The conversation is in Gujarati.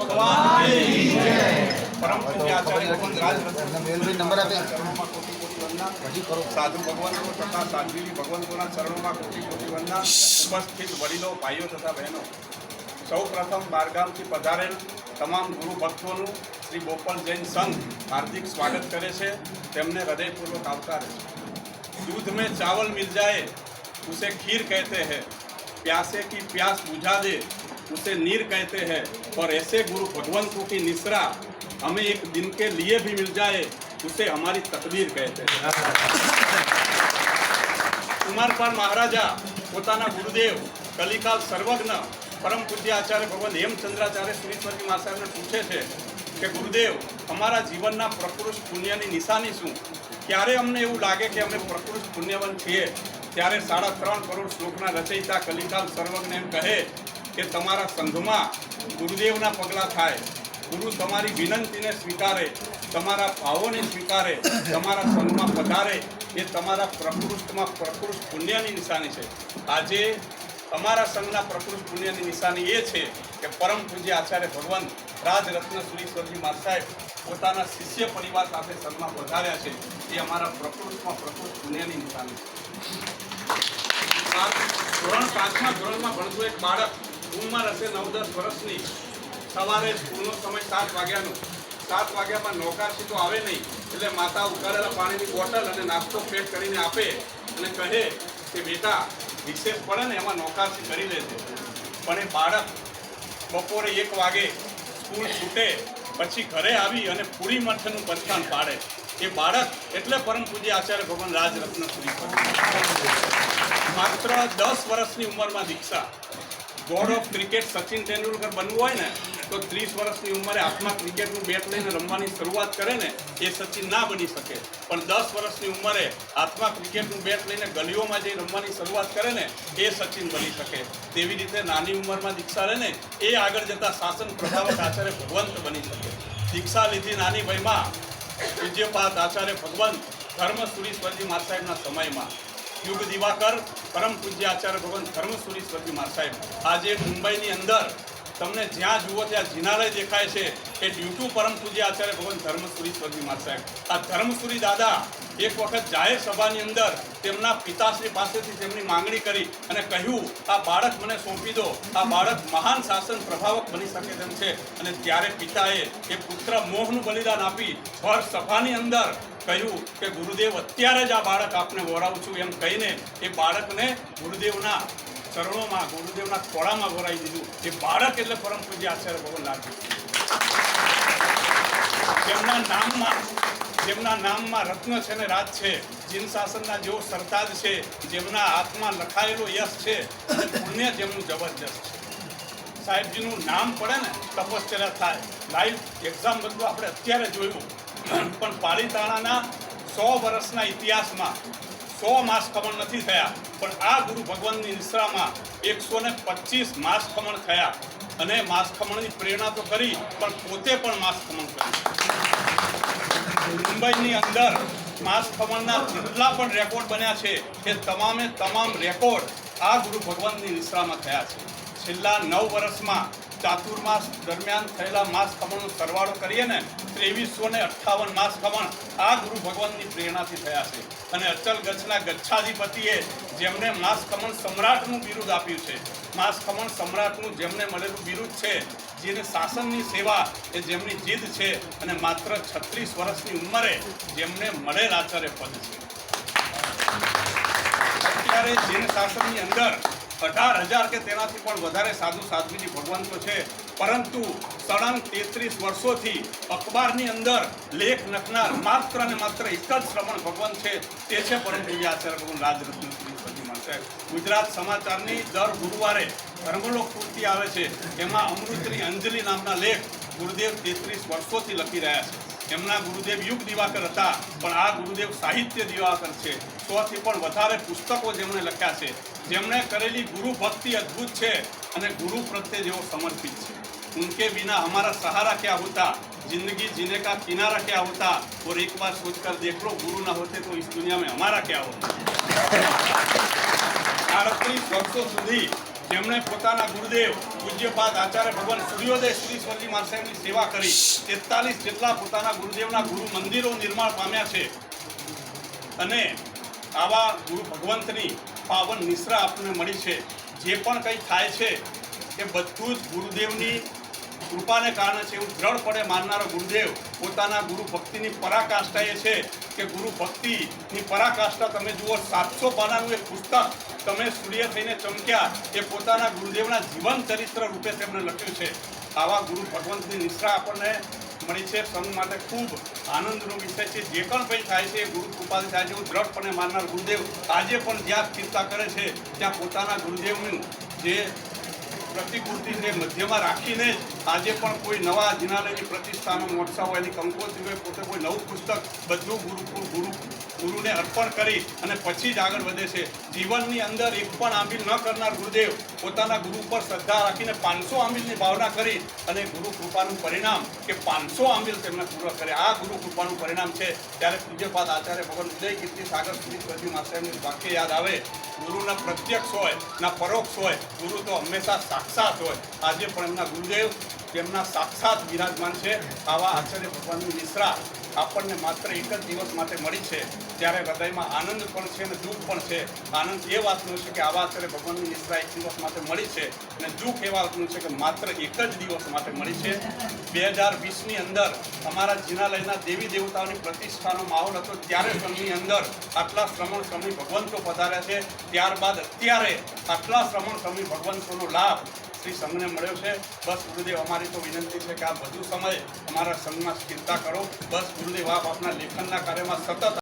भगवान की जय। परम पूज्य आचार्य भगवान राजरत्न नंबर आपे साधु भगवंतो तथा साध्वी भगवंतोना चरणों में कोटि कोटि वंदना। उपस्थित वडीलो भाईओ तथा बहनों, सौ प्रथम बारगामથી પધારેલ તમામ ગુરુ ભક્તોનું શ્રી ગોપાલ જૈન સંઘ हार्दिक स्वागत करे છે। તેમને હૃદયપૂર્વક આવકારે છે। दूध में चावल मिल जाए उसे खीर कहते हैं, प्यासे की प्यास बुझा दे उसे नीर कहते हैं, और ऐसे गुरु भगवंतों की निश्रा हमें एक दिन के लिए भी मिल जाए उसे हमारी तकदीर कहते हैं। कुमारपाल महाराजा પોતાના ગુરુદેવ કલિકાલ સર્વજ્ઞ પરમ પૂજ્ય આચાર્ય ભગવાન હેમચંદ્રાચાર્ય સુરીશ્વરજી મહાસાહેબને પૂછે છે કે ગુરુદેવ, અમારા જીવનના પ્રકૃષ્ટ પુણ્યની નિશાની શું? ક્યારે અમને એવું લાગે કે અમે પ્રકૃષ્ટ પુણ્યવંત છીએ? ત્યારે 3.5 કરોડ શ્લોકના રચયિતા કલિકાલ સર્વજ્ઞ એમ કહે કે તમારા સંઘમાં ગુરુદેવના પગલાં થાય, ગુરુ તમારી વિનંતીને સ્વીકારે, તમારા ભાવોને સ્વીકારે, તમારા સંઘમાં પધારે, એ તમારા પ્રકૃષ્ટમાં પ્રકૃષ્ટ પુણ્યની નિશાની છે। આજે અમારા સંઘના પ્રકૃષ્ટ પુણ્યની નિશાની એ છે કે પરમ પૂજ્ય આચાર્ય ભગવાન રાજરત્ન સુરીશ્વરજી મહાસાહેબ પોતાના શિષ્ય પરિવાર સાથે સંઘમાં પધાર્યા છે। એ અમારા પ્રકૃષ્ટમાં પ્રકૃષ્ટ પુણ્યની નિશાની છે। ધોરણ 5મા ધોરણમાં ભણતું એક બાળક, ઉંમર હશે 9-10 વર્ષની, સવારે સ્કૂલનો સમય 7 વાગ્યાનો, 7 વાગ્યામાં નોકરશી તો આવે નહીં, એટલે માતા ઉકાળેલા પાણીની બોટલ અને નાસ્તો પેક કરીને આપે અને કહે કે બેટા વિશેષ પડે ને એમાં નોકરશી કરી લેજે। પણ એ બાળક બપોરે 1 વાગે સ્કૂલ છૂટે પછી ઘરે આવી અને પૂરી મઠનું બંધાણ પાડે। એ બાળક એટલે પરમ પૂજ્ય આચાર્ય ભગવાન રાજરત્ન માત્ર 10 વર્ષની ઉંમરમાં દીક્ષા। God of cricket Sachin Tendulkar બનવું હોય ને તો 30 વર્ષની ઉંમરે હાથમાં ક્રિકેટનું બેટ લઈને રમવાની શરૂઆત કરે ને એ સચિન ના બની શકે, પણ 10 વર્ષની ઉંમરે હાથમાં ક્રિકેટનું બેટ લઈને ગલીઓમાં જઈ રમવાની શરૂઆત કરે ને એ સચિન બની શકે। તેવી રીતે નાની ઉંમરમાં દીક્ષા લે ને એ આગળ જતા શાસન પ્રભાવક આચાર્ય ભગવંત બની શકે। દીક્ષા લીધી નાની વયમાં પૂજ્યપાદ આચાર્ય ભગવંત ધર્મ સુરીશ્વરજી મહાસાહેબના સમયમાં યુગ દિવાકર પરમ પૂજ્ય આચાર્ય ભગવાન ધર્મ સુરીશ્વરજી મહાસાહેબ આજે મુંબઈની અંદર તમને જ્યાં જુઓ ત્યાં જિનાલય દેખાય છે એ ડ્યુ પરમ પૂજ્ય આચાર્ય ભગવાન ધર્મ સુરીશ્વરજી મહાસાહેબ। આ ધર્મસુરી દાદા એક વખત જાહેર સભાની અંદર તેમના પિતાશ્રી પાસેથી તેમની માંગણી કરી અને કહ્યું આ બાળક મને સોંપી દો, આ બાળક મહાન શાસન પ્રભાવક બની શકે તેમ છે। અને ત્યારે પિતાએ એ પુત્ર મોહનું બલિદાન આપી ભર સભાની અંદર કહ્યું કે ગુરુદેવ અત્યારે જ આ બાળક આપને વોરાવું છું એમ કહીને એ બાળકને ગુરુદેવના ચરણોમાં ગુરુદેવના ખોળામાં વોરાવી દીધું। એ બાળક એટલે પરમ પૂજ્ય આચાર્ય ભગવાન લાગ્યું। જેમના નામમાં રત્ન છે ને રાજ છે, જીન શાસનના જેવો સરતાજ છે, જેમના હાથમાં લખાયેલો યશ છે, પુણ્ય જેમનું જબરજસ્ત છે। સાહેબજીનું નામ પડે ને તપશ્ચર્યા થાય। લાઈવ એક્ઝામ્પલ આપણે અત્યારે જોયું, પણ પાલીતાણાના 100 વર્ષના ઇતિહાસમાં 100 માસ ખમણ નથી થયા, પણ આ ગુરુ ભગવાનની નિશ્રામાં 125 માસ ખમણ થયા। અને માસ ખમણની પ્રેરણા તો કરી પણ પોતે પણ માસ ખમણ કર્યું। મુંબઈની અંદર માસ ખમણના જેટલા પણ રેકોર્ડ બન્યા છે એ તમામે તમામ રેકોર્ડ આ ગુરુ ભગવાનની નિશ્રામાં થયા છે। છેલ્લા 9 વર્ષમાં ચાતુર્માસ દરમિયાન થયેલા માસ ખમણનો સરવાળો કરીએ ને 2358 માસ ખમણ આ ગુરુ ભગવાનની પ્રેરણાથી થયા છે। અને અચલ ગચ્છના ગચ્છાધિપતિએ જેમને માસ ખમણ સમ્રાટનું બિરુદ આપ્યું છે, માસ ખમણ સમ્રાટનું જેમને મળેલું બિરુદ છે, જેને શાસનની સેવા એ જેમની જીદ છે, અને માત્ર 36 વર્ષની ઉંમરે જેમને મળેલ આચાર્ય પદ છે। અત્યારે જીન શાસનની અંદર 18,000 કે તેનાથી પણ વધારે સાધુ સાધ્વીજી ભગવંતો છે, પરંતુ સળંગ 33 વર્ષોથી અખબારની અંદર લેખ લખનાર માત્ર ને માત્ર એક જ શ્રવણ ભગવાન છે, તે છે પરમ પૂજ્ય આચાર્ય ભગવાન રાજરત્ન સુરીશ્વરજી મહાસાહેબ। ગુજરાત સમાચારની દર ગુરુવારે ધર્મલોક પૂર્તિ આવે છે, એમાં અમૃતની અંજલિ નામના લેખ ગુરુદેવ 33 વર્ષોથી લખી રહ્યા છે। એમના ગુરુદેવ યુગ દિવાકર હતા, પણ આ ગુરુદેવ સાહિત્ય દિવાકર છે। 100થી પણ વધારે પુસ્તકો જેમણે લખ્યા છે, જેમણે કરેલી ગુરુ ભક્તિ અદ્ભુત છે અને ગુરુ પ્રત્યે જેવો સમર્પિત છે। उनके बिना हमारा सहारा क्या होता, जिंदगी जीने का किनारा क्या होता, और एक बार सोचकर देख लो गुरु ना होते तो इस दुनिया में हमारा क्या होता। 38 વર્ષો સુધી જેમણે પોતાના ગુરુદેવ પૂજ્યપાદ આચાર્ય ભગવાન સૂર્યોદય સુરીશ્વરજી મહારાજ સાહેબની સેવા કરી 43 જેટલા પોતાના ગુરુદેવના ગુરુ મંદિરો નિર્માણ પામ્યા છે અને આવા ગુરુ ભગવંતની પાવન નિશ્રા આપણને મળી છે. જે પણ કંઈ થાય છે એ બધું જ ગુરુદેવની કૃપાને કારણે છે એવું દ્રઢપણે માનનારો ગુરુદેવ પોતાના ગુરુ ભક્તિની પરાકાષ્ઠા એ છે કે ગુરુ ભક્તિની પરાકાષ્ઠા તમે જુઓ 700 પાનાનું એક પુસ્તક તમે સૂર્ય થઈને ચમક્યા એ પોતાના ગુરુદેવના જીવન ચરિત્ર રૂપે તેમણે લખ્યું છે. આવા ગુરુ ભગવંતની નિશ્રા આપણને મળી છે. સંઘ માટે ખૂબ આનંદનો વિષય છે. જે પણ કંઈ થાય છે એ ગુરુ કૃપાથી થાય છે એવું દ્રઢપણે માનનાર ગુરુદેવ આજે પણ જ્યાં ચિંતા કરે છે ત્યાં પોતાના ગુરુદેવનું જે પ્રતિકૃતિ છે મધ્યમાં રાખીને જ આજે પણ કોઈ નવા જિનાલયની પ્રતિષ્ઠાનો મહોત્સવ હોય એની કંકોત્રી હોય પોતે કોઈ નવું પુસ્તક બધું ગુરુને અર્પણ કરી અને પછી જ આગળ વધે છે. જીવનની અંદર એક પણ આંબીલ ન કરનાર ગુરુદેવ પોતાના ગુરુ ઉપર શ્રદ્ધા રાખીને 500 આંબીલની ભાવના કરી અને ગુરુ કૃપાનું પરિણામ કે 500 આંબીલ તેમને પૂર્ણ કરે આ ગુરુ કૃપાનું પરિણામ છે. ત્યારે પૂજ્યપાદ આચાર્ય ભગવાન ઉદય કીર્તિ સાગર સુરીશ્વરજી મહારાજનું વાક્ય યાદ આવે, ગુરુના પ્રત્યક્ષ હોય ના પરોક્ષ હોય, ગુરુ તો હંમેશા સાક્ષાત હોય. આજે પણ એમના ગુરુદેવ તેમના સાક્ષાત વિરાજમાન છે. આવા આચાર્ય ભગવાનની નિશ્રા આપણને માત્ર એક જ દિવસ માટે મળી છે ત્યારે હૃદયમાં આનંદ પણ છે અને દુઃખ પણ છે. આનંદ એ વાતનો છે કે આવા આચાર્ય ભગવાનની નિશ્રા એક દિવસ માટે મળી છે અને દુઃખ એ વાતનું છે કે માત્ર એક જ દિવસ માટે મળી છે. 2020ની અંદર અમારા જિનાલયના દેવી દેવતાઓની પ્રતિષ્ઠાનો માહોલ હતો ત્યારે સંઘની અંદર આટલા શ્રમણ સ્વામી ભગવંતો પધાર્યા છે. ત્યારબાદ અત્યારે આટલા શ્રમણ સ્વામી ભગવંતોનો લાભ શ્રી સંઘને મળ્યો છે. બસ ગુરુદેવ અમારી તો વિનંતી છે કે આ બધું સમય અમારા સંઘમાં સ્થિરતા કરો. બસ ગુરુદેવ આપ આપના લેખનના કાર્યમાં સતત